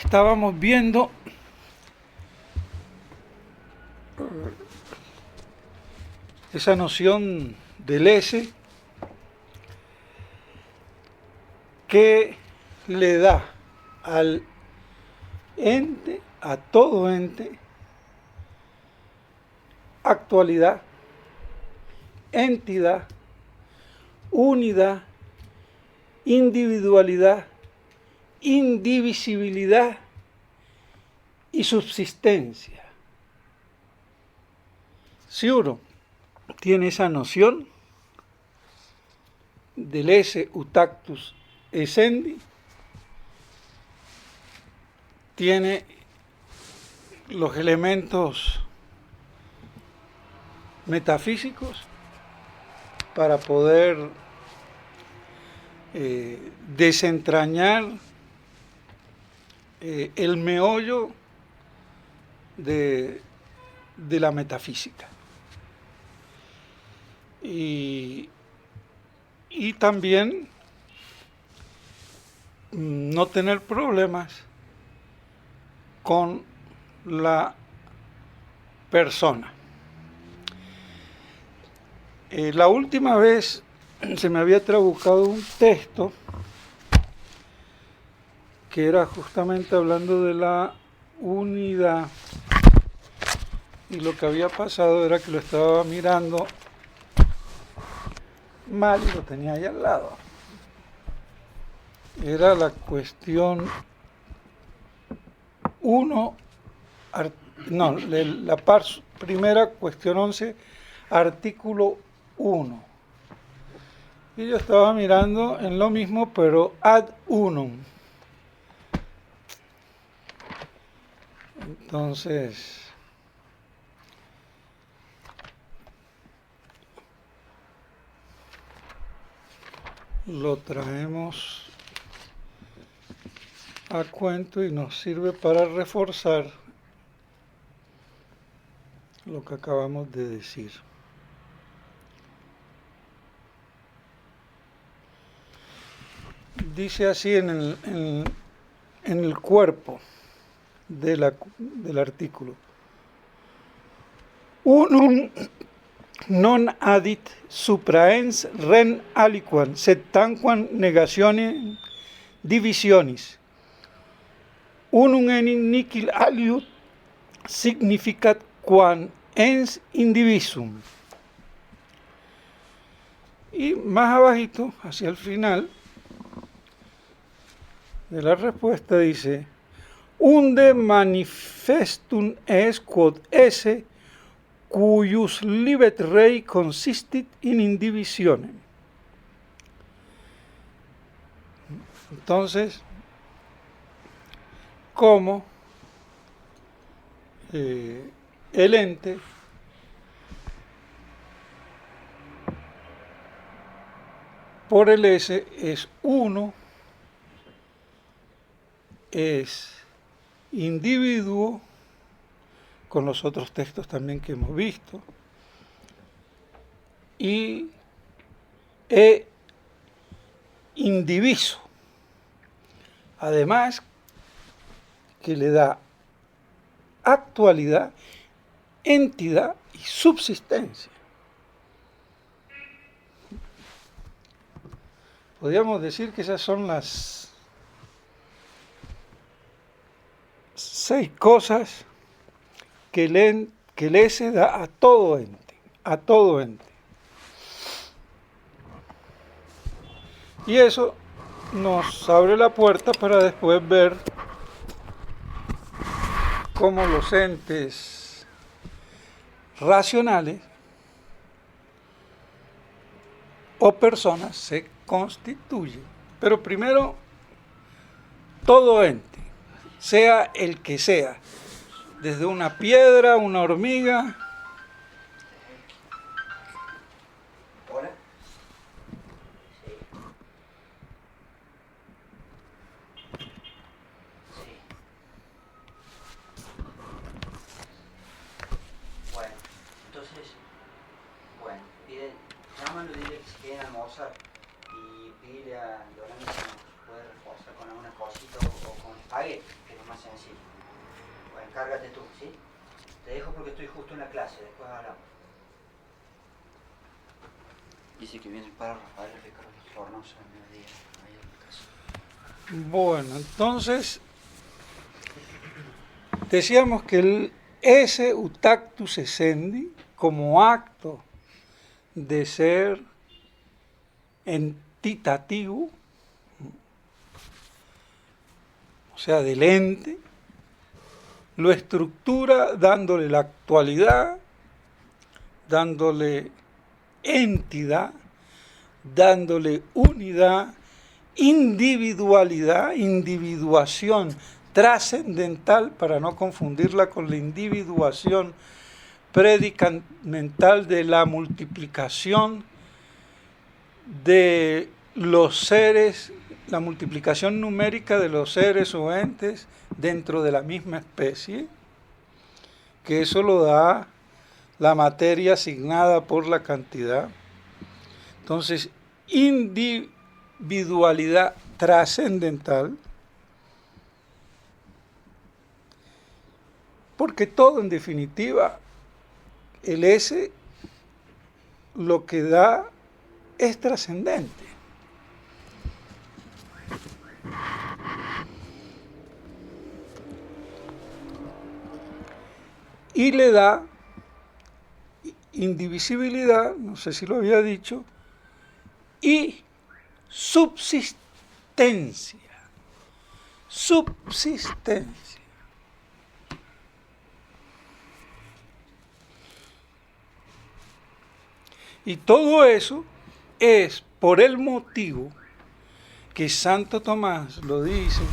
estábamos viendo esa noción del S que le da al ente, a todo ente, actualidad, entidad, unidad, individualidad, indivisibilidad y subsistencia. Si uno tiene esa noción del esse utactus essendi, tiene los elementos metafísicos para poder desentrañar el meollo de la metafísica. Y también no tener problemas con la persona. La última vez se me había trabucado un texto que era justamente hablando de la unidad, y lo que había pasado era que lo estaba mirando mal y lo tenía ahí al lado. Era la cuestión 1, la primera, cuestión 11, artículo 1. Y yo estaba mirando en lo mismo, pero ad unum. Entonces, lo traemos a cuento y nos sirve para reforzar lo que acabamos de decir. Dice así en el cuerpo del artículo: unum non adit supraens ren aliquam, sed tanquam negationem divisionis. Unum enim nihil aliud significat quam ens indivisum. Y más abajito, hacia el final de la respuesta, dice: unde manifestum est quod esse cuius libet rei consistit in indivisionem. Entonces, como el ente por el S es uno, es individuo, con los otros textos también que hemos visto, y indiviso. Además, que le da actualidad, entidad y subsistencia. Podríamos decir que esas son las 6 cosas que el esse da a todo ente, a todo ente. Y eso nos abre la puerta para después ver cómo los entes racionales o personas se constituyen. Pero primero, todo ente, sea el que sea, desde una piedra, una hormiga. ¿Hola? Sí. Bueno, entonces, pide, llámalo y dile que se queden a almorzar y pide a Yolanda si nos puede reforzar con alguna cosita o con espagueti, que es lo más Cárgate tú, ¿sí? Te dejo porque estoy justo en la clase, después hablamos. Dice que viene para Rafael Ricardo Fornosa al mediodía, ahí en la casa. Bueno, entonces decíamos que el esse utactus essendi, como acto de ser entitativo, o sea, del ente, lo estructura dándole la actualidad, dándole entidad, dándole unidad, individualidad, individuación trascendental, para no confundirla con la individuación predicamental de la multiplicación de los seres, la multiplicación numérica de los seres o entes dentro de la misma especie, que eso lo da la materia asignada por la cantidad. Entonces, individualidad trascendental, porque todo en definitiva, el S lo que da es trascendente. Y le da indivisibilidad, no sé si lo había dicho, y subsistencia. Subsistencia. Y todo eso es por el motivo que Santo Tomás lo dice,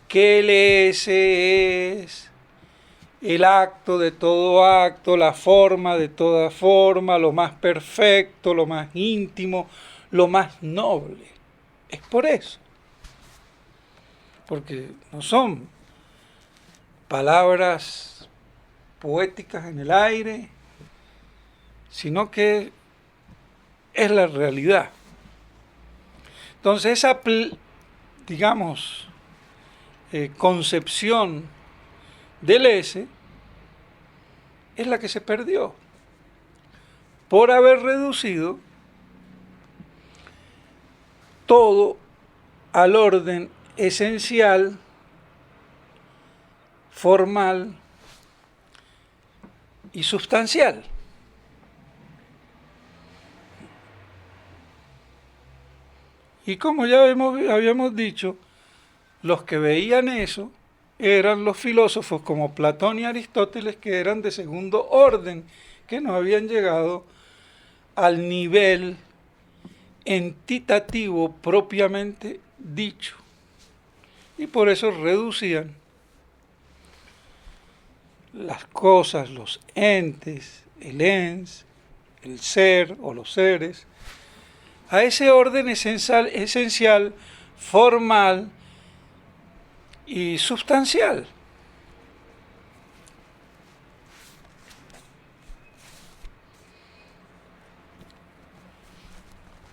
que el ese es el acto de todo acto, la forma de toda forma, lo más perfecto, lo más íntimo, lo más noble. Es por eso. Porque no son palabras poéticas en el aire, sino que es la realidad. Entonces esa, digamos, concepción del ese es la que se perdió por haber reducido todo al orden esencial, formal y sustancial. Y como ya habíamos dicho, los que veían eso eran los filósofos como Platón y Aristóteles, que eran de segundo orden, que no habían llegado al nivel entitativo propiamente dicho. Y por eso reducían las cosas, los entes, el ens, el ser o los seres, a ese orden esencial, formal y sustancial.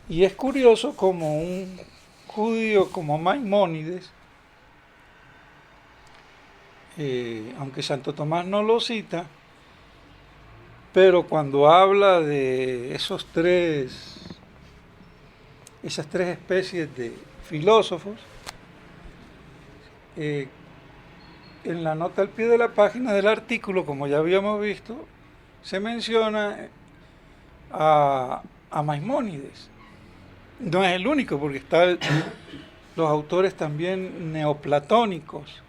Y es curioso como un judío como Maimónides, aunque Santo Tomás no lo cita, pero cuando habla de esas tres especies de filósofos, en la nota al pie de la página del artículo, como ya habíamos visto, se menciona a Maimónides. No es el único, porque están los autores también neoplatónicos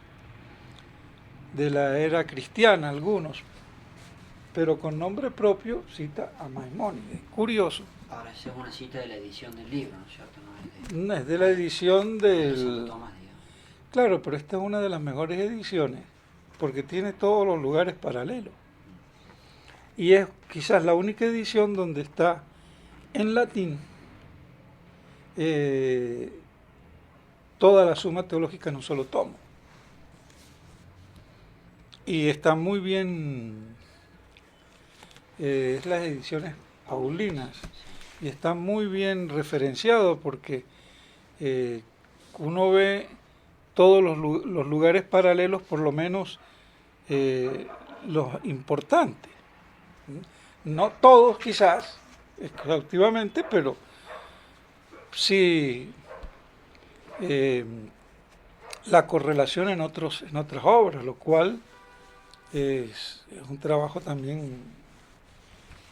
de la era cristiana, algunos, pero con nombre propio cita a Maimónides. Curioso. Ahora, esa es una cita de la edición del libro, ¿no es cierto? No es de la edición del... Santo Tomás, digamos. Claro, pero esta es una de las mejores ediciones, porque tiene todos los lugares paralelos. Y es quizás la única edición donde está en latín toda la Suma Teológica en un solo tomo. Y está muy bien, es las ediciones paulinas, y está muy bien referenciado porque uno ve todos los lugares paralelos, por lo menos los importantes. No todos quizás, exhaustivamente, pero sí la correlación en otras obras, lo cual es un trabajo también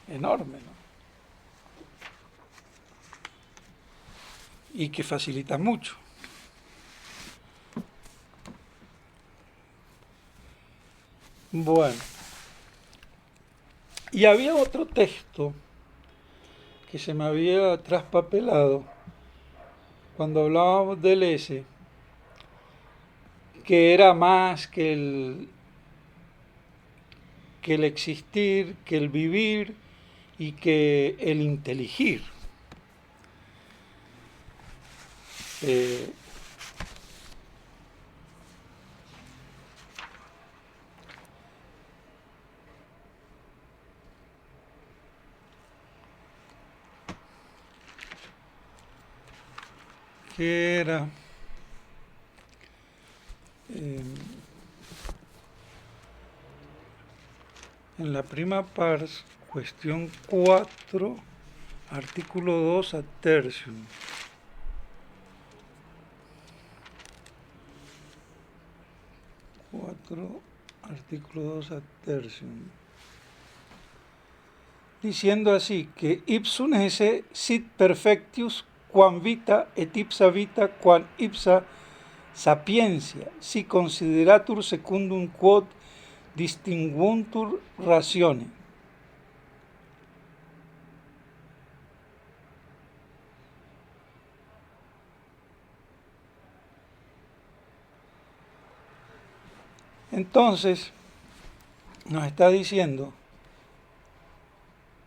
enorme, ¿no? Y que facilita mucho. Bueno, y había otro texto que se me había traspapelado cuando hablábamos del S, que era más que el existir, que el vivir y que el inteligir. Que era en la prima pars, cuestión 4, artículo 2 ad tertium. Artículo 2 ad tertium. Diciendo así que ipsum esse sit perfectius quam vita et ipsa vita quam ipsa sapientia, si consideratur secundum quod distinguuntur ratione. Entonces, nos está diciendo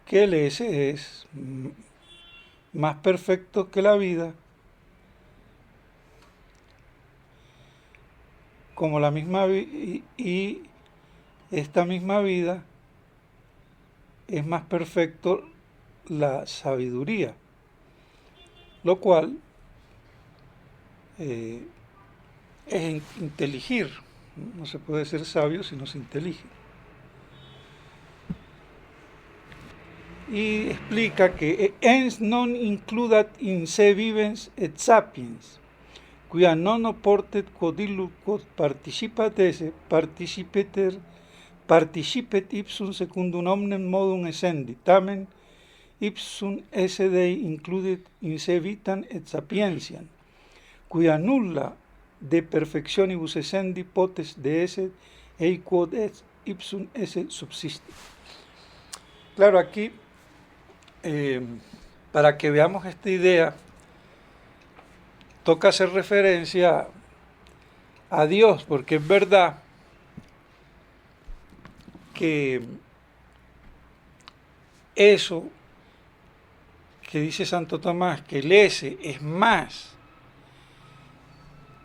que el S es más perfecto que la vida, como la misma y esta misma vida es más perfecto la sabiduría, lo cual es inteligir. No se puede ser sabio si no se intelige. Y explica que ens non includat in se vivens et sapiens, quia non oportet quod illud quod participat esse, participet ipsum secundum omnem modum essendi, tamen ipsum esse Dei includet in se vitam et sapientiam, quia nulla de perfectionibus essendi potes de esse ei quod ipsum esse subsiste. Claro, aquí, para que veamos esta idea, toca hacer referencia a Dios, porque es verdad que eso que dice Santo Tomás, que el S es más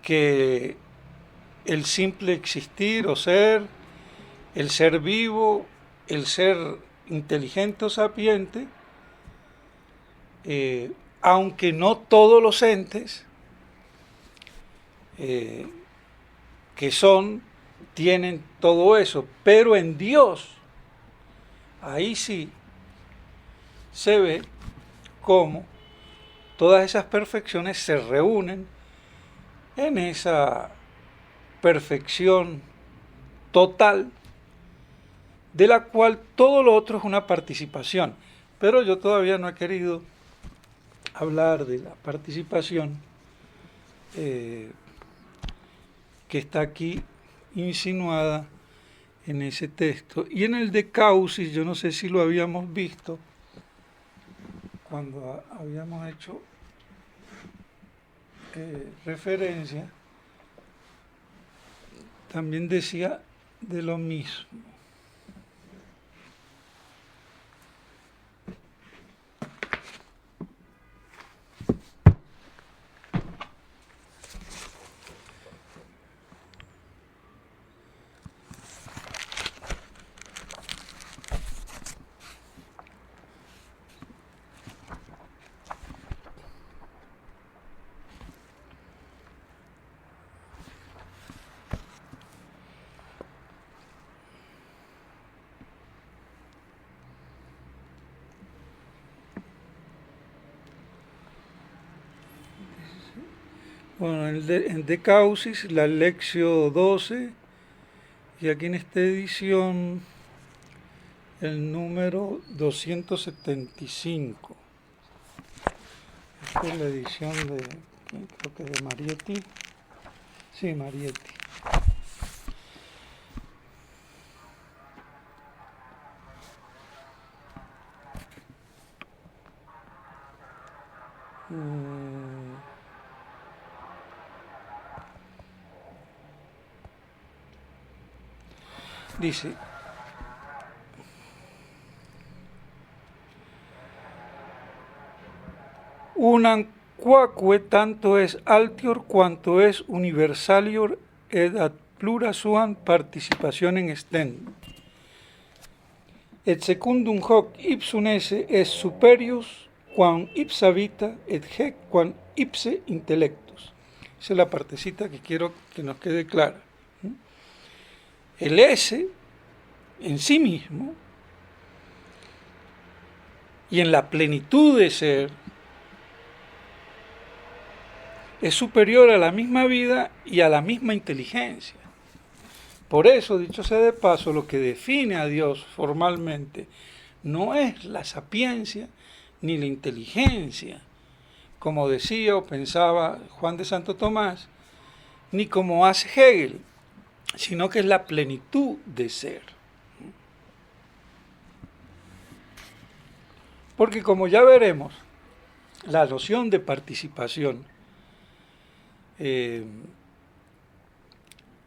que el simple existir o ser, el ser vivo, el ser inteligente o sapiente, aunque no todos los entes que son tienen todo eso, pero en Dios ahí sí se ve cómo todas esas perfecciones se reúnen en esa perfección total, de la cual todo lo otro es una participación. Pero yo todavía no he querido hablar de la participación que está aquí insinuada en ese texto. Y en el de Causis, yo no sé si lo habíamos visto cuando habíamos hecho referencia, también decía de lo mismo. Bueno, en De Causis, la Lección 12, y aquí en esta edición el número 275. Esta es la edición de, creo que de Marietti. Sí, Marietti. Dice, unam quoque tanto es altior quanto es universalior ed ad plura suam participationem extendit. Et secundum hoc ipsum esse es superius quam ipsa vita et hec quam ipse intellectus. Esa es la partecita que quiero que nos quede clara. El ese en sí mismo y en la plenitud de ser es superior a la misma vida y a la misma inteligencia. Por eso, dicho sea de paso, lo que define a Dios formalmente no es la sapiencia ni la inteligencia, como decía o pensaba Juan de Santo Tomás, ni como hace Hegel, sino que es la plenitud de ser. Porque como ya veremos, la noción de participación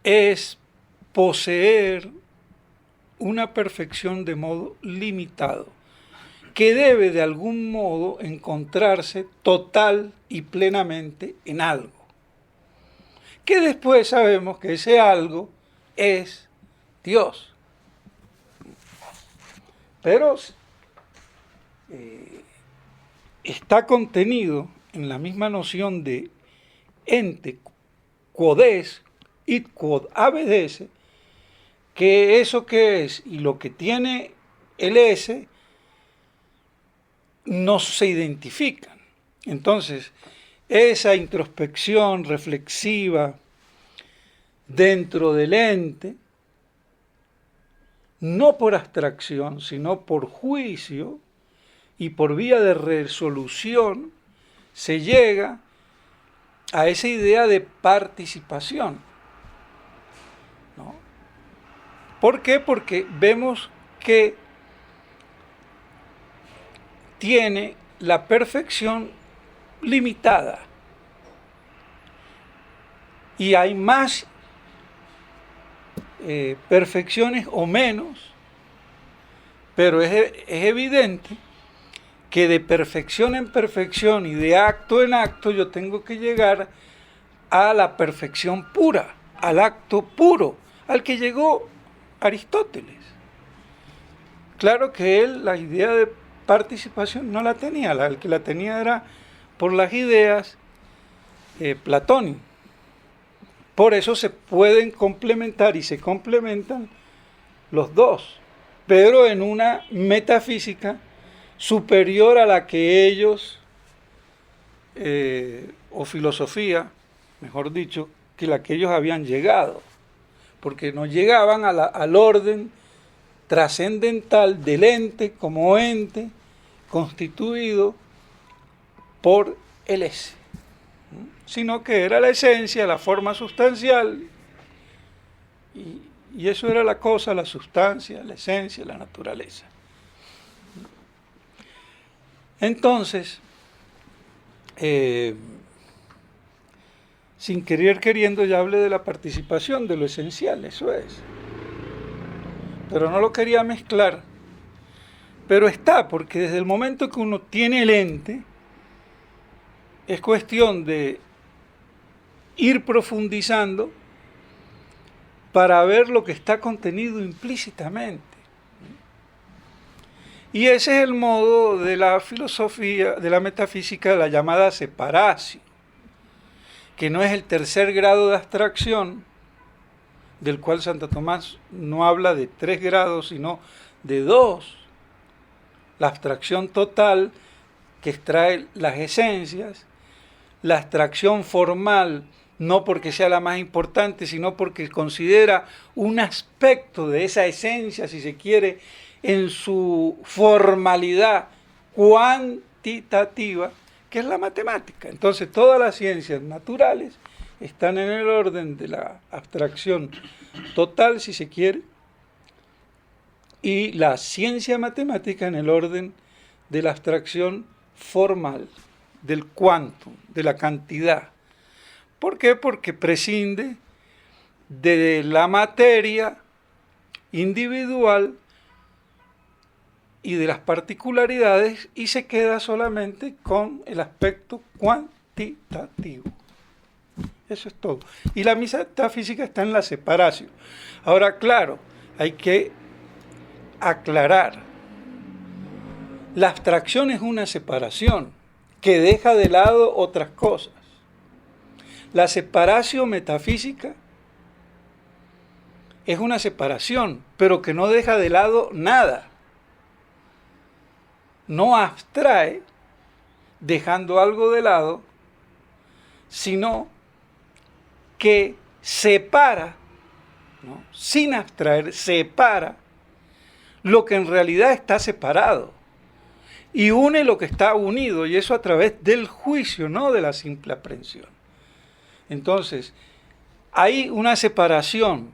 es poseer una perfección de modo limitado, que debe de algún modo encontrarse total y plenamente en algo, que después sabemos que ese algo es Dios. Pero está contenido en la misma noción de ente, quod es, id quod obedece, que eso que es y lo que tiene el ese no se identifican. Entonces, esa introspección reflexiva dentro del ente, no por abstracción, sino por juicio y por vía de resolución, se llega a esa idea de participación, ¿no? ¿Por qué? Porque vemos que tiene la perfección limitada y hay más perfecciones o menos, pero es evidente que de perfección en perfección y de acto en acto yo tengo que llegar a la perfección pura, al acto puro, al que llegó Aristóteles. Claro que él la idea de participación no la tenía, el que la tenía era por las ideas platónicas. Por eso se pueden complementar y se complementan los dos, pero en una metafísica superior a la que ellos, o filosofía, mejor dicho, que la que ellos habían llegado, porque no llegaban al orden trascendental del ente como ente constituido por el ese, sino que era la esencia, la forma sustancial, y eso era la cosa, la sustancia, la esencia, la naturaleza. Entonces, sin querer queriendo ya hablé de la participación, de lo esencial, eso es. Pero no lo quería mezclar. Pero está, porque desde el momento que uno tiene el ente, es cuestión de ir profundizando para ver lo que está contenido implícitamente. Y ese es el modo de la filosofía, de la metafísica, de la llamada separatio, que no es el tercer grado de abstracción, del cual Santo Tomás no habla de 3 grados, sino de 2. La abstracción total, que extrae las esencias, la abstracción formal, no porque sea la más importante, sino porque considera un aspecto de esa esencia, si se quiere, en su formalidad cuantitativa, que es la matemática. Entonces, todas las ciencias naturales están en el orden de la abstracción total, si se quiere, y la ciencia matemática en el orden de la abstracción formal, del quantum, de la cantidad. ¿Por qué? Porque prescinde de la materia individual y de las particularidades y se queda solamente con el aspecto cuantitativo. Eso es todo. Y la metafísica está en la separación. Ahora, claro, hay que aclarar. La abstracción es una separación que deja de lado otras cosas. La separación metafísica es una separación, pero que no deja de lado nada. No abstrae dejando algo de lado, sino que separa, ¿no? Sin abstraer, separa lo que en realidad está separado y une lo que está unido, y eso a través del juicio, no de la simple aprehensión. Entonces, hay una separación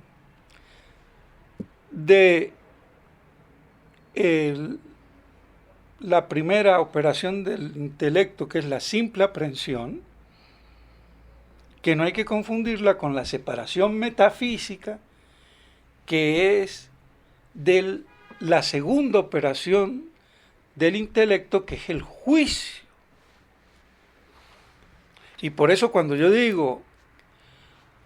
de la primera operación del intelecto, que es la simple aprehensión, que no hay que confundirla con la separación metafísica, que es de la segunda operación del intelecto, que es el juicio. Y por eso cuando yo digo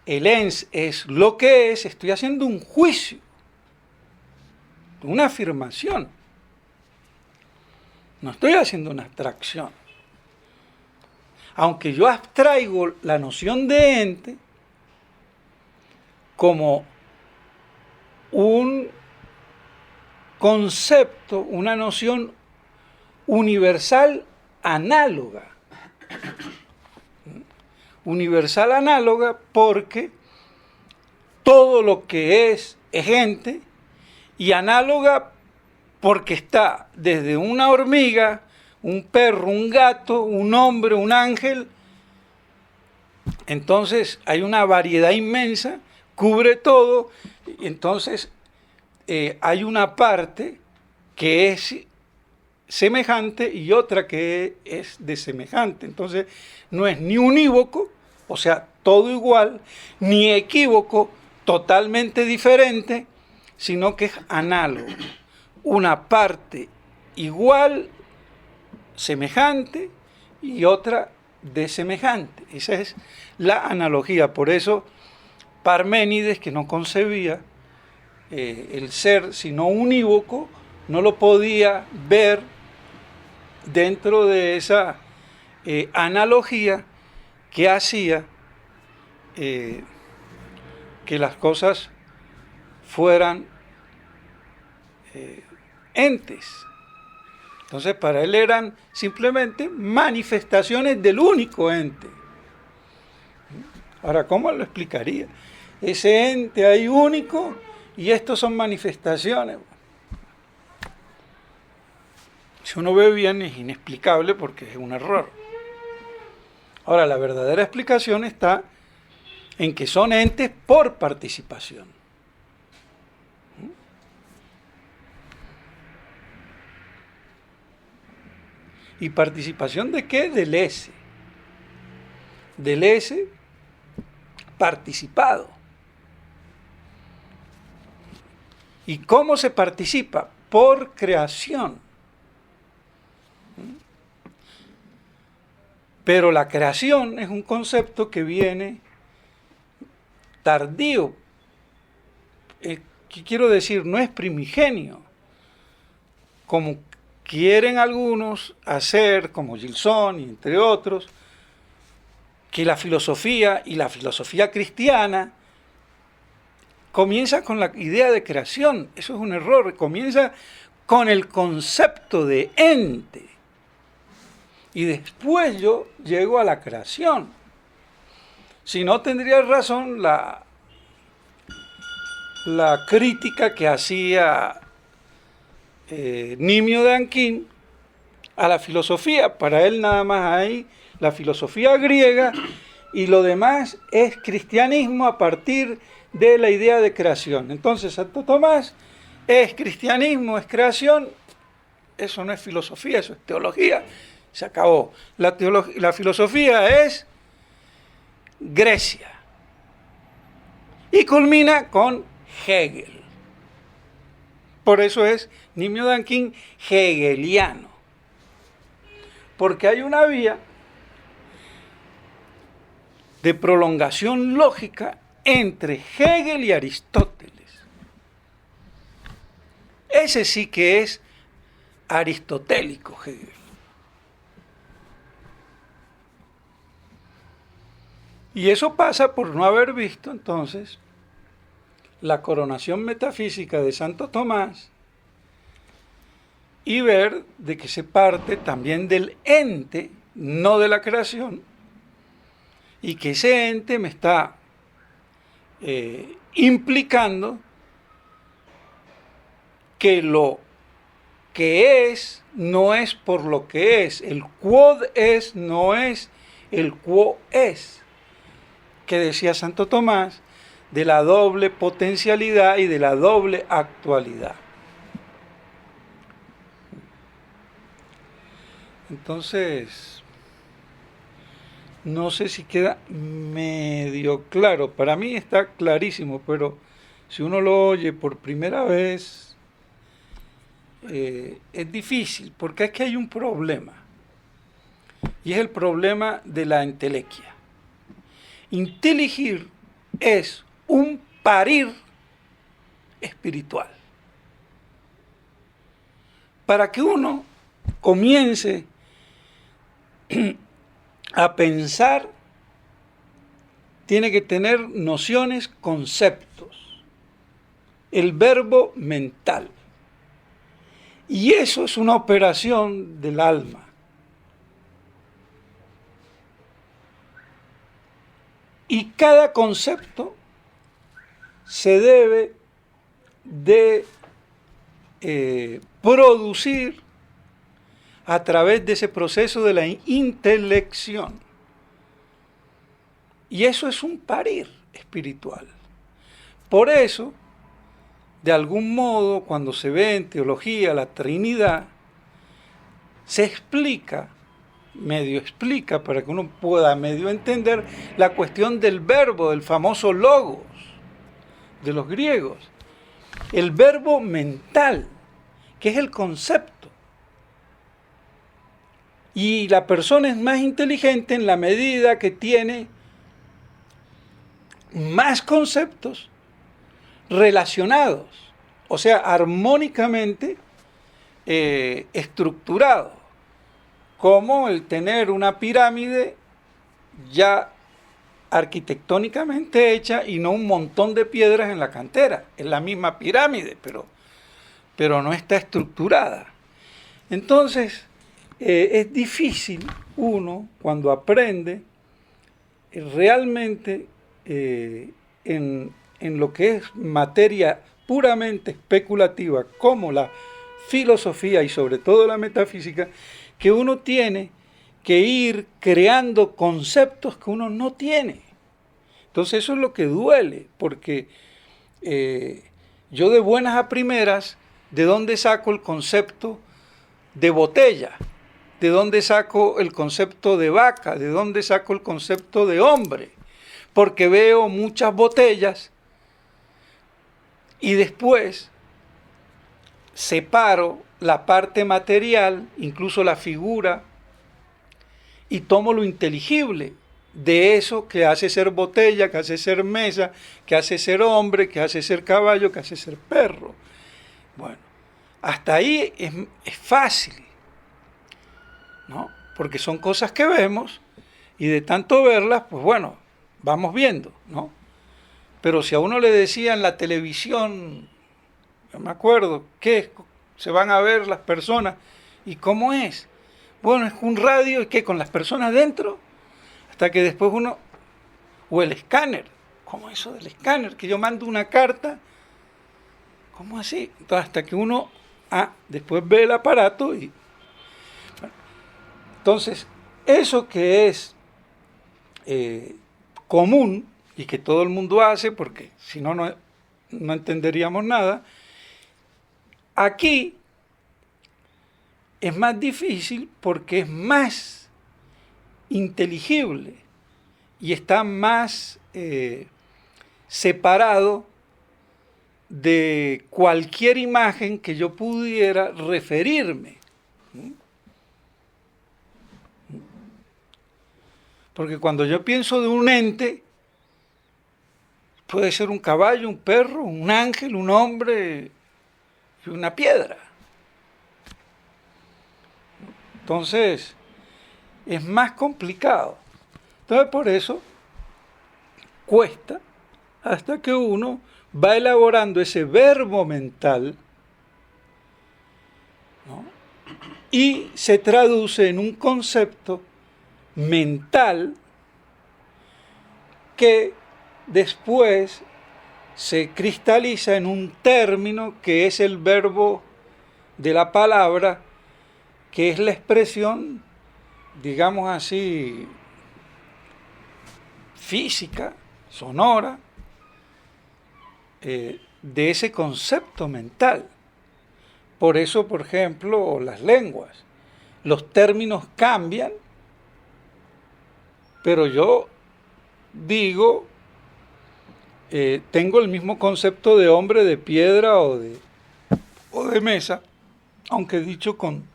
el ens es lo que es, estoy haciendo un juicio, una afirmación. No estoy haciendo una abstracción. Aunque yo abstraigo la noción de ente como un concepto, una noción universal análoga. Universal análoga porque todo lo que es ente, y análoga porque está desde una hormiga, un perro, un gato, un hombre, un ángel. Entonces hay una variedad inmensa, cubre todo, entonces hay una parte que es semejante y otra que es desemejante. Entonces no es ni unívoco, o sea, todo igual, ni equívoco, totalmente diferente, sino que es análogo. Una parte igual, semejante, y otra desemejante. Esa es la analogía. Por eso Parménides, que no concebía el ser sino unívoco, no lo podía ver dentro de esa analogía que hacía que las cosas fueran entes. Entonces para él eran simplemente manifestaciones del único ente. Ahora, ¿cómo lo explicaría? Ese ente ahí único y estos son manifestaciones. Si uno ve bien es inexplicable porque es un error. Ahora, la verdadera explicación está en que son entes por participación. ¿Y participación de qué? Del ese. Del ese participado. ¿Y cómo se participa? Por creación. Pero la creación es un concepto que viene tardío. ¿Qué quiero decir? No es primigenio. Como quieren algunos hacer, como Gilson y entre otros, que la filosofía y la filosofía cristiana comienza con la idea de creación. Eso es un error. Comienza con el concepto de ente. y después yo llego a la creación. Si no, tendría razón la crítica que hacía Nimio de Anquín a la filosofía. Para él nada más hay la filosofía griega y lo demás es cristianismo a partir de la idea de creación. Entonces Santo Tomás es cristianismo, es creación, eso no es filosofía, eso es teología, se acabó. La filosofía es Grecia y culmina con Hegel. Por eso es Nimio de Anquín hegeliano, porque hay una vía de prolongación lógica entre Hegel y Aristóteles. Ese sí que es aristotélico, Hegel. Y eso pasa por no haber visto entonces la coronación metafísica de Santo Tomás y ver de que se parte también del ente, no de la creación, y que ese ente me está implicando que lo que es no es por lo que es, el quod es no es el quo es, que decía Santo Tomás, de la doble potencialidad y de la doble actualidad. Entonces, no sé si queda medio claro, para mí está clarísimo, pero si uno lo oye por primera vez, es difícil, porque es que hay un problema, y es el problema de la entelequia. Inteligir es un parir espiritual. Para que uno comience a pensar, tiene que tener nociones, conceptos, el verbo mental. Y eso es una operación del alma. Y cada concepto se debe de producir a través de ese proceso de la intelección. Y eso es un parir espiritual. Por eso, de algún modo, cuando se ve en teología la Trinidad, se explica, medio explica, para que uno pueda medio entender, la cuestión del verbo, del famoso logos de los griegos. El verbo mental, que es el concepto. Y la persona es más inteligente en la medida que tiene más conceptos relacionados, o sea, armónicamente estructurados, como el tener una pirámide ya arquitectónicamente hecha y no un montón de piedras en la cantera. Es la misma pirámide, pero no está estructurada. Entonces, es difícil uno, cuando aprende, realmente en lo que es materia puramente especulativa, como la filosofía y sobre todo la metafísica, que uno tiene que ir creando conceptos que uno no tiene. Entonces eso es lo que duele, porque yo de buenas a primeras, ¿de dónde saco el concepto de botella? ¿De dónde saco el concepto de vaca? ¿De dónde saco el concepto de hombre? Porque veo muchas botellas y después separo la parte material, incluso la figura, y tomo lo inteligible de eso que hace ser botella, que hace ser mesa, que hace ser hombre, que hace ser caballo, que hace ser perro. Bueno, hasta ahí es fácil, ¿no? Porque son cosas que vemos y de tanto verlas, pues bueno, vamos viendo, ¿no? Pero si a uno le decía en la televisión, yo me acuerdo, ¿qué se van a ver las personas? ¿Y cómo es? Bueno, es un radio, ¿y qué? Con las personas dentro, hasta que después uno, o el escáner, ¿cómo eso del escáner? Que yo mando una carta, ¿cómo así? Entonces, hasta que uno, después ve el aparato y... Bueno, entonces, eso que es común y que todo el mundo hace, porque si no, no entenderíamos nada, aquí es más difícil porque es más inteligible y está más separado de cualquier imagen que yo pudiera referirme. Porque cuando yo pienso de un ente, puede ser un caballo, un perro, un ángel, un hombre y una piedra. Entonces, es más complicado. Entonces, por eso cuesta hasta que uno va elaborando ese verbo mental, ¿no? Y se traduce en un concepto mental que después se cristaliza en un término que es el verbo de la palabra, que es la expresión, digamos así, física, sonora, de ese concepto mental. Por eso, por ejemplo, las lenguas, los términos cambian, pero yo digo, tengo el mismo concepto de hombre, de piedra o de mesa, aunque dicho con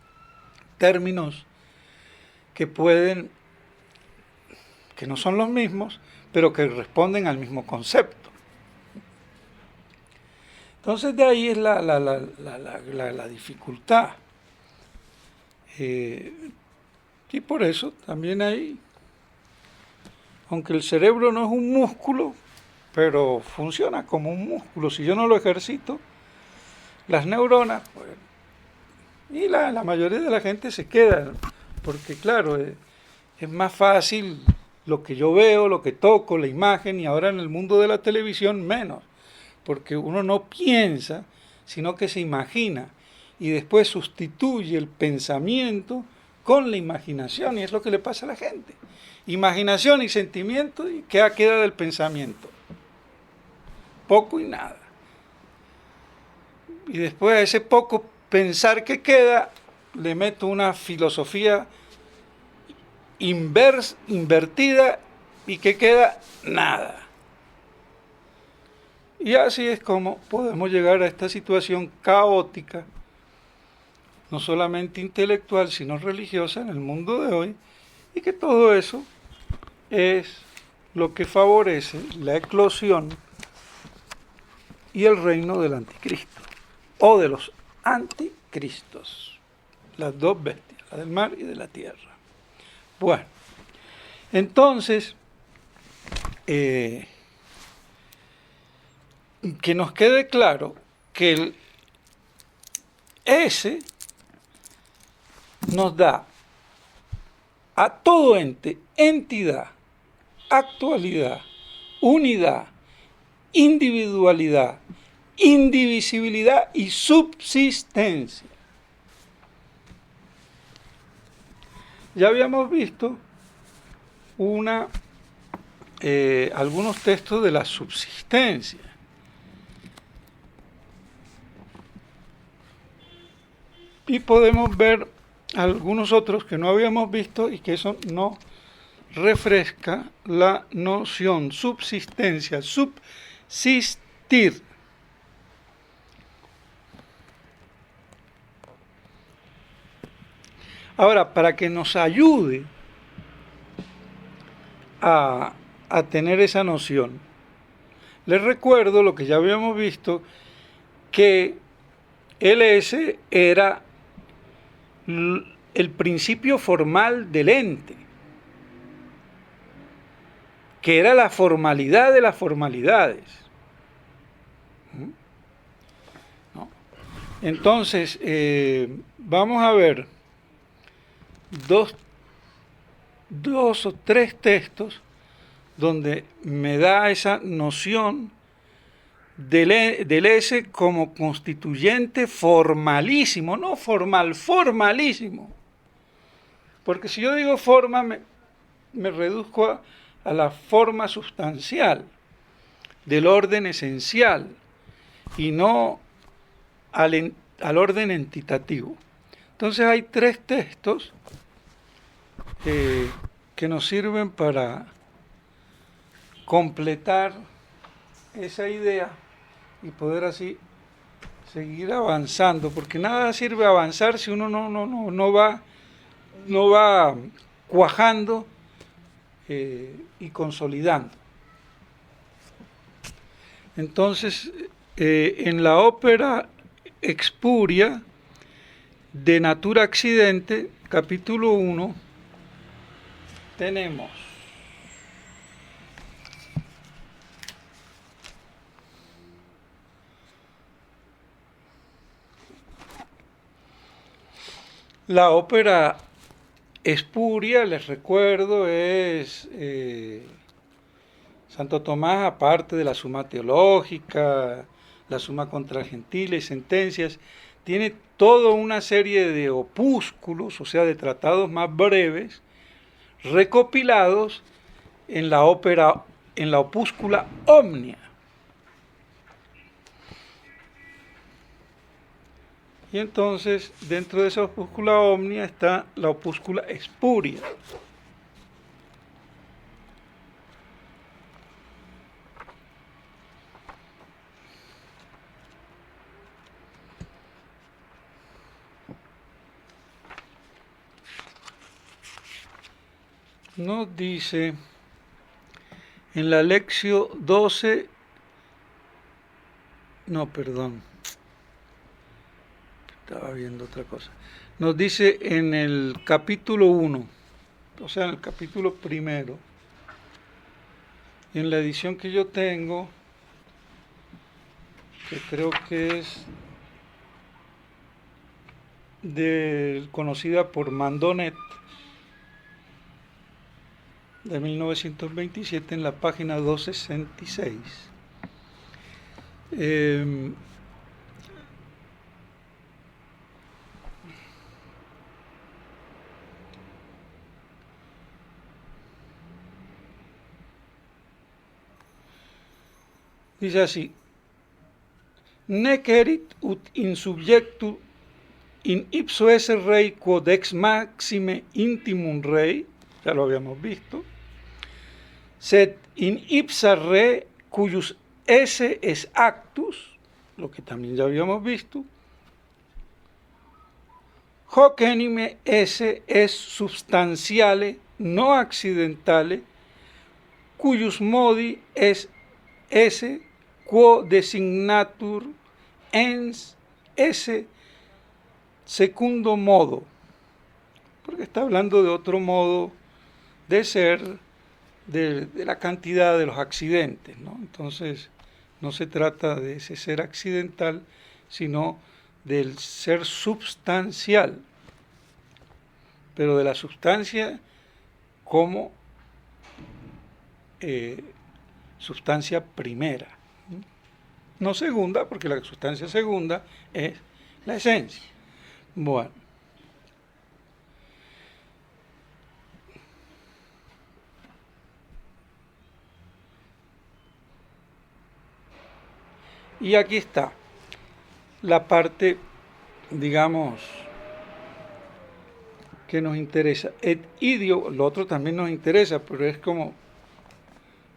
términos que no son los mismos, pero que responden al mismo concepto. Entonces de ahí es la dificultad. Y por eso también hay, aunque el cerebro no es un músculo, pero funciona como un músculo. Si yo no lo ejercito, las neuronas, pues, y la mayoría de la gente se queda, porque claro, es más fácil lo que yo veo, lo que toco, la imagen, y ahora en el mundo de la televisión menos, porque uno no piensa, sino que se imagina, y después sustituye el pensamiento con la imaginación, y es lo que le pasa a la gente. Imaginación y sentimiento, ¿y qué queda del pensamiento? Poco y nada. Y después a ese poco pensar que queda, le meto una filosofía invertida y que queda nada. Y así es como podemos llegar a esta situación caótica, no solamente intelectual, sino religiosa en el mundo de hoy, y que todo eso es lo que favorece la eclosión y el reino del anticristo, o de los anticristos, las dos bestias, la del mar y de la tierra. Bueno, entonces, que nos quede claro que el S nos da a todo ente, entidad, actualidad, unidad, individualidad, indivisibilidad y subsistencia. Ya habíamos visto algunos textos de la subsistencia. Y podemos ver algunos otros que no habíamos visto y que eso no refresca la noción subsistencia, subsistir. Ahora, para que nos ayude a tener esa noción, les recuerdo lo que ya habíamos visto, que LS era el principio formal del ente, que era la formalidad de las formalidades. ¿No? Entonces, vamos a ver dos o tres textos donde me da esa noción del ese como constituyente formalísimo, no formal, formalísimo. Porque si yo digo forma, me reduzco a la forma sustancial, del orden esencial, y no al orden entitativo. Entonces hay tres textos que nos sirven para completar esa idea y poder así seguir avanzando, porque nada sirve avanzar si uno no va cuajando y consolidando. Entonces, en la ópera Expuria de Natura Accidente, capítulo 1, tenemos la ópera Espuria, les recuerdo, es Santo Tomás, aparte de la Suma Teológica, la Suma contra Gentiles, sentencias, tiene toda una serie de opúsculos, o sea, de tratados más breves, recopilados en la ópera, en la opúscula Omnia. Y entonces, dentro de esa opúscula Omnia está la opúscula Espuria. Nos dice en la lección 12, no, perdón, estaba viendo otra cosa. Nos dice en el capítulo 1, o sea, en el capítulo primero, en la edición que yo tengo, que creo que es conocida por Mandonet, de 1927, en la página 266. Dice así: Nec erit ut in subjectu in ipso esse rei quod ex maxime intimum rei, ya lo habíamos visto, sed in ipsa re cuyus esse es actus, lo que también ya habíamos visto, hoc enime esse es substantiale no accidentale, cuyus modi es esse quo designatur ens esse secundo modo, porque está hablando de otro modo de ser, de la cantidad de los accidentes, ¿no? Entonces no se trata de ese ser accidental, sino del ser substancial, pero de la sustancia como sustancia primera, no segunda, porque la sustancia segunda es la esencia. Bueno, y aquí está la parte, digamos, que nos interesa. Et idio, lo otro también nos interesa, pero es como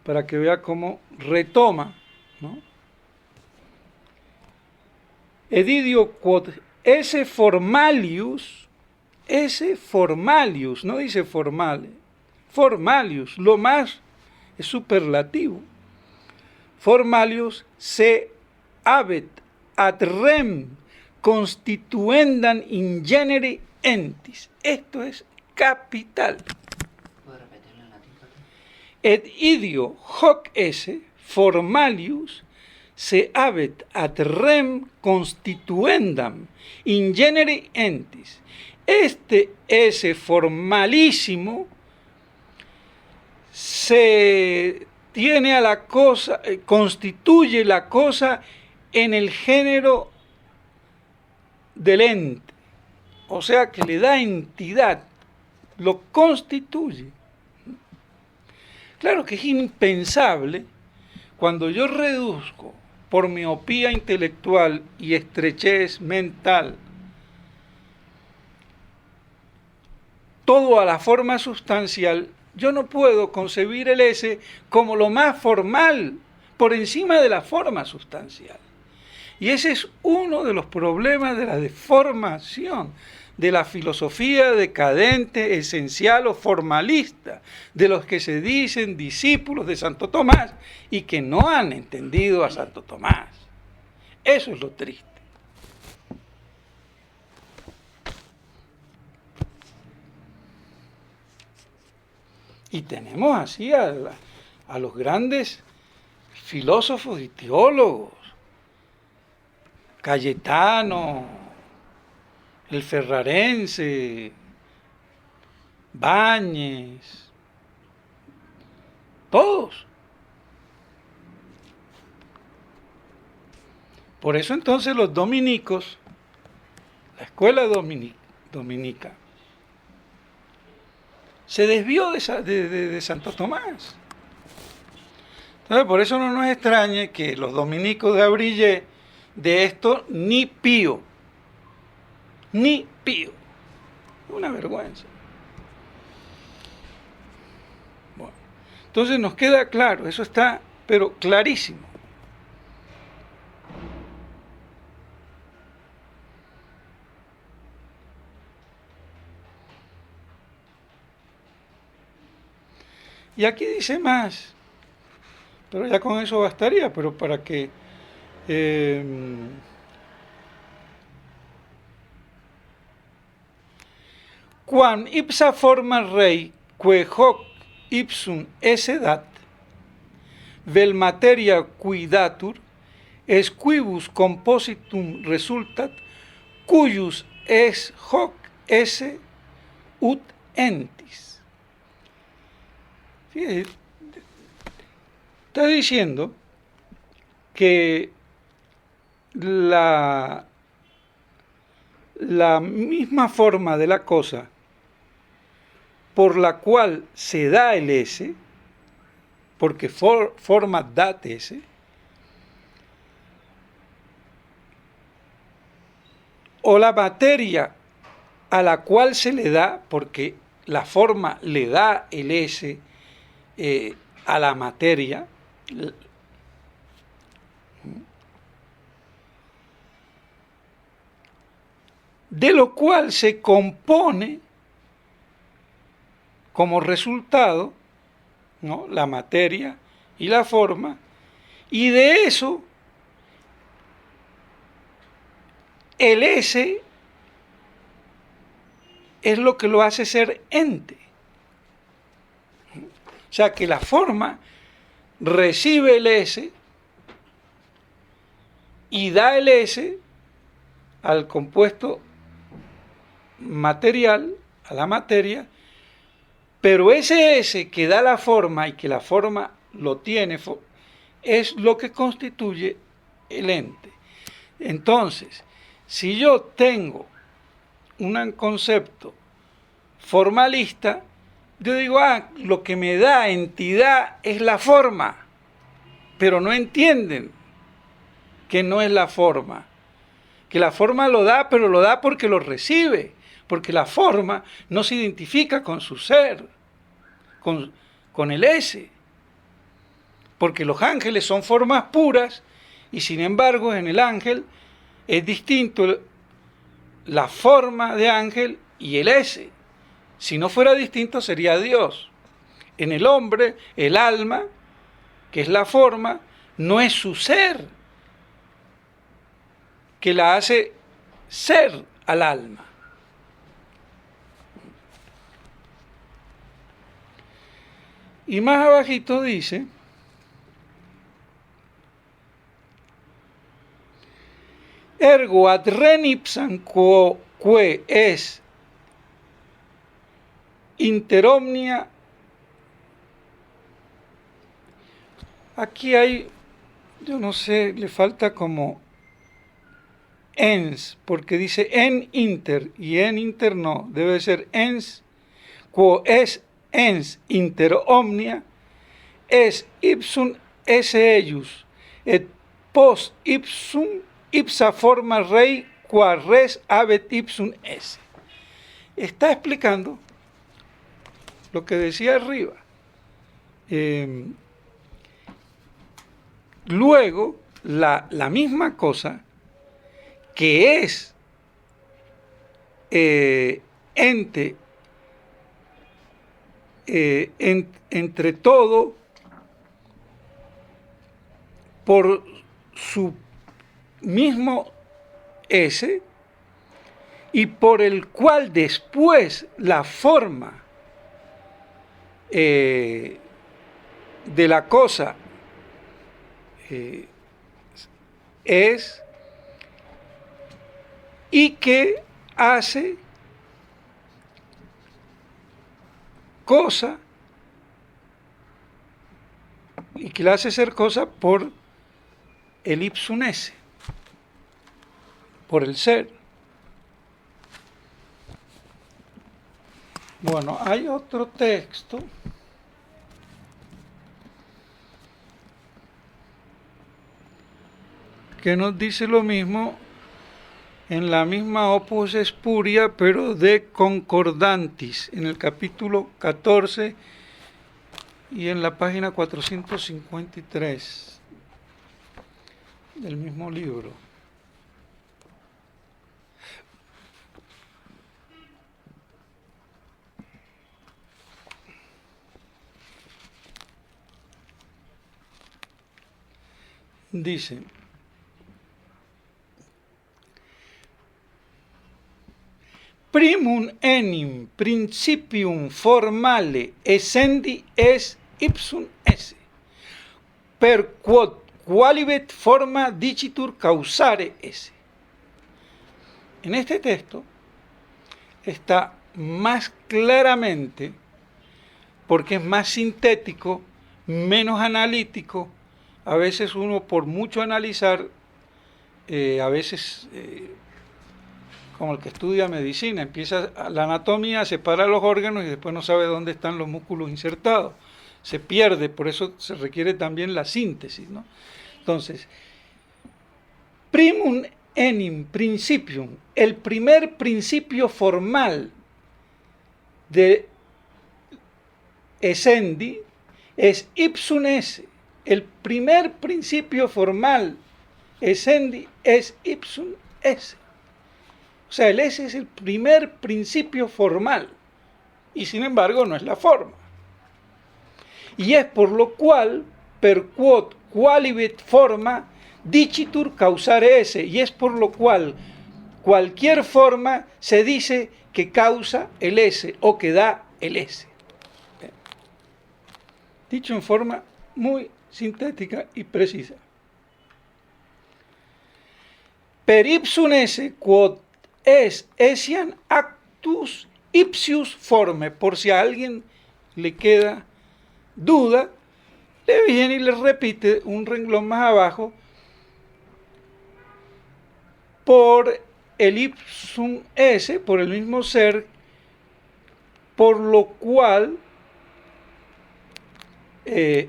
para que vea cómo retoma, ¿no? Et idio quod esse formalius, no dice formale, formalius, lo más es superlativo. Formalius se habet ad rem constituendam in genere entis. Esto es capital. ¿Puedo repetirlo en latín? Et idio hoc esse formalius se habet ad rem constituendam in genere entis. este S formalísimo se tiene a la cosa, constituye la cosa en el género del ente, o sea que le da entidad, lo constituye. Claro que es impensable cuando yo reduzco por miopía intelectual y estrechez mental todo a la forma sustancial. Yo no puedo concebir el S como lo más formal, por encima de la forma sustancial. Y ese es uno de los problemas de la deformación de la filosofía decadente, esencial o formalista, de los que se dicen discípulos de Santo Tomás y que no han entendido a Santo Tomás. Eso es lo triste. Y tenemos así a los grandes filósofos y teólogos, Cayetano, el Ferrarense, Báñez, todos. Por eso entonces los dominicos, la escuela dominica, se desvió de Santo Tomás. Entonces, por eso no nos extrañe que los dominicos de Abrillé de esto ni pío. Una vergüenza. Bueno, entonces nos queda claro, eso está, pero clarísimo. Y aquí dice más, pero ya con eso bastaría, pero para que quam ipsa forma rei que hoc ipsum esse dat vel materia cuidatur es quibus compositum resultat cuius es hoc esse ut entis. Fíjate, está diciendo que la misma forma de la cosa por la cual se da el S, porque forma dat S, o la materia a la cual se le da, porque la forma le da el S a la materia, de lo cual se compone como resultado, ¿no?, la materia y la forma, y de eso el S es lo que lo hace ser ente. O sea que la forma recibe el S y da el S al compuesto material, a la materia, pero ese S que da la forma y que la forma lo tiene es lo que constituye el ente. Entonces, si yo tengo un concepto formalista, yo digo, lo que me da entidad es la forma, pero no entienden que no es la forma, que la forma lo da, pero lo da porque lo recibe, porque la forma no se identifica con su ser, con el S, porque los ángeles son formas puras y sin embargo en el ángel es distinto la forma de ángel y el S. Si no fuera distinto sería Dios. En el hombre, el alma, que es la forma, no es su ser, que la hace ser al alma. Y más abajito dice, ergo ad ren ipsam quo es inter omnia. Aquí hay, yo no sé, le falta como ens, porque dice en inter, y en inter no, debe ser ens, quo es ens inter omnia, es ipsum esse eius, et post ipsum ipsa forma rei, qua res habet ipsum esse. Está explicando lo que decía arriba. Luego, la misma cosa que es ente entre todo por su mismo ese, y por el cual después la forma de la cosa es, y que hace cosa, y que la hace ser cosa por el ipsum esse, por el ser. Bueno, hay otro texto que nos dice lo mismo en la misma Opus Espuria, pero de Concordantis, en el capítulo 14 y en la página 453 del mismo libro. Dice: primum enim principium formale essendi es ipsum esse, per quod qualibet forma dicitur causare esse. En este texto está más claramente, porque es más sintético, menos analítico. A veces uno, por mucho analizar, a veces, como el que estudia medicina, empieza la anatomía, separa los órganos y después no sabe dónde están los músculos insertados. Se pierde, por eso se requiere también la síntesis, ¿no? Entonces, primum enim principium, el primer principio formal de essendi es ipsum esse. El primer principio formal essendi es ipsum esse. O sea, el esse es el primer principio formal y sin embargo no es la forma. Y es por lo cual, per quod qualibet forma dicitur causare esse, y es por lo cual cualquier forma se dice que causa el esse o que da el esse. Dicho en forma muy sintética y precisa. Per ipsum esse quod es essian actus ipsius forme. Por si a alguien le queda duda, le viene y le repite un renglón más abajo: por el ipsum esse, por el mismo ser, por lo cual es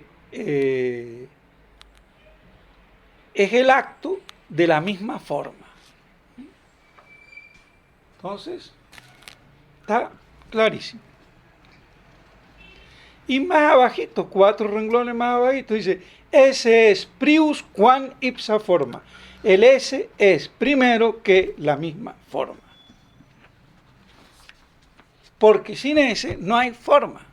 el acto de la misma forma. Entonces, está clarísimo. Y más abajito, 4 renglones más abajito, dice: ese es prius quam ipsa forma. El ese es primero que la misma forma. Porque sin ese no hay forma.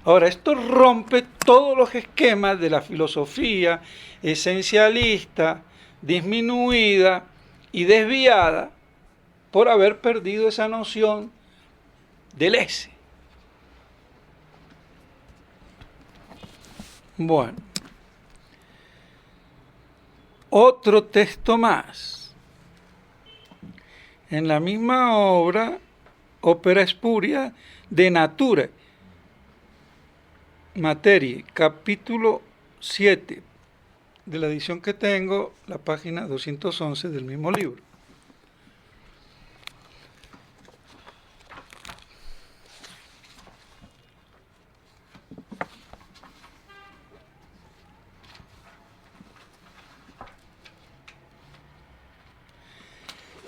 Ahora, esto rompe todos los esquemas de la filosofía esencialista, disminuida y desviada por haber perdido esa noción del ese. Bueno, otro texto más. En la misma obra Opera Spuria de Natura Materie, capítulo 7, de la edición que tengo, la página 211 del mismo libro.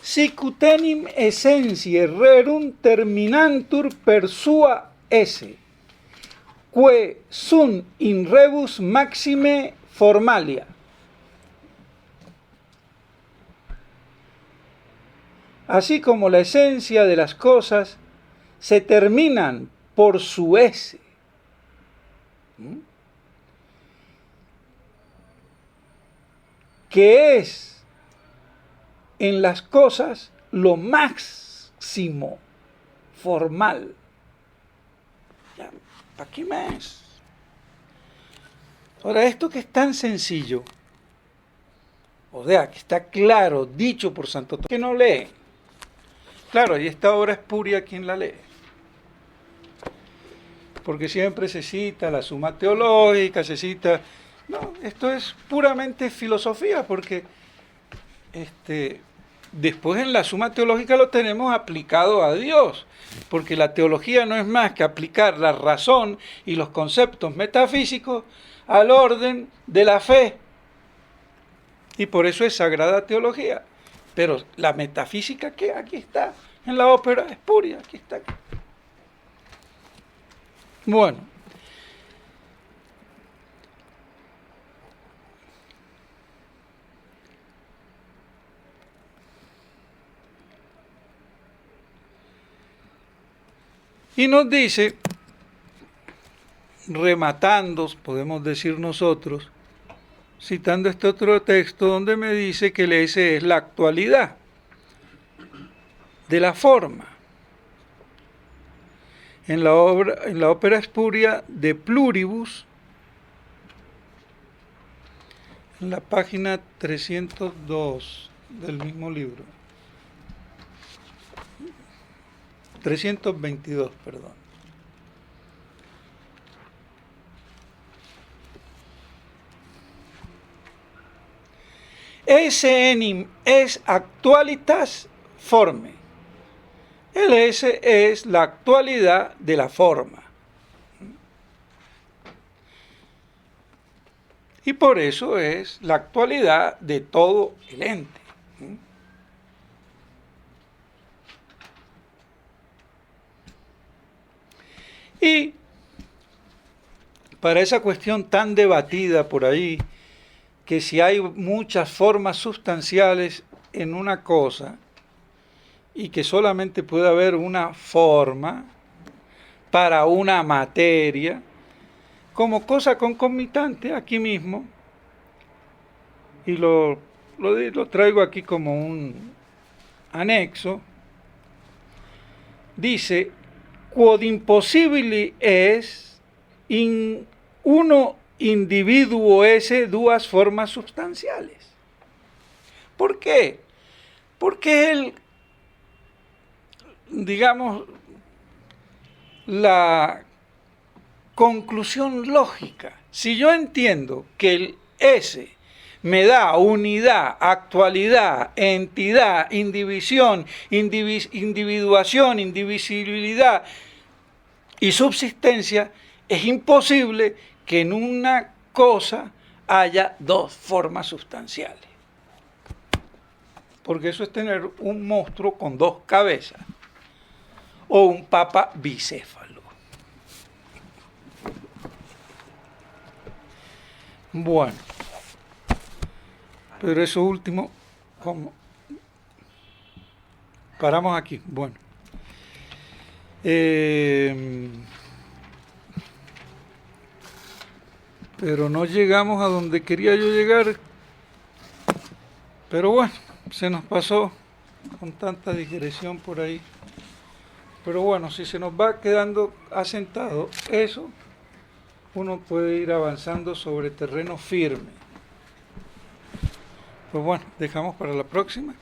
Sic utenim essentiae rerum terminantur persua esse, que sunt in rebus maxime formalia. Así como la esencia de las cosas se terminan por su esse, que es en las cosas lo máximo formal. ¿Para qué más? Ahora, esto que es tan sencillo, o sea, que está claro, dicho por Santo Tomás, que no lee. Claro, y esta obra espuria, ¿quién la lee? Porque siempre se cita la Suma Teológica, se cita... No, esto es puramente filosofía, porque después en la Suma Teológica lo tenemos aplicado a Dios, porque la teología no es más que aplicar la razón y los conceptos metafísicos al orden de la fe, y por eso es sagrada teología. Pero la metafísica, ¿qué? Aquí está, en la Opera Spuria, aquí está. Bueno, y nos dice, rematando, podemos decir nosotros, citando este otro texto donde me dice que el esse es la actualidad de la forma. En la Opera Spuria de Pluribus, en la página 302 del mismo libro. 322, perdón. Esse enim es actualitas forme. El esse es la actualidad de la forma. Y por eso es la actualidad de todo el ente. Y para esa cuestión tan debatida por ahí, que si hay muchas formas sustanciales en una cosa y que solamente puede haber una forma para una materia, como cosa concomitante aquí mismo, y lo traigo aquí como un anexo, dice, quod impossibili es in uno individuo esse duas formas sustanciales. ¿Por qué? Porque digamos, la conclusión lógica, si yo entiendo que el esse me da unidad, actualidad, entidad, individuación, indivisibilidad y subsistencia, es imposible que en una cosa haya dos formas sustanciales. Porque eso es tener un monstruo con dos cabezas o un papa bicéfalo. Bueno, pero eso último, ¿cómo? Paramos aquí. Bueno. Pero no llegamos a donde quería yo llegar. Pero bueno, se nos pasó con tanta digresión por ahí. Pero bueno, si se nos va quedando asentado eso, uno puede ir avanzando sobre terreno firme. Pues bueno, dejamos para la próxima.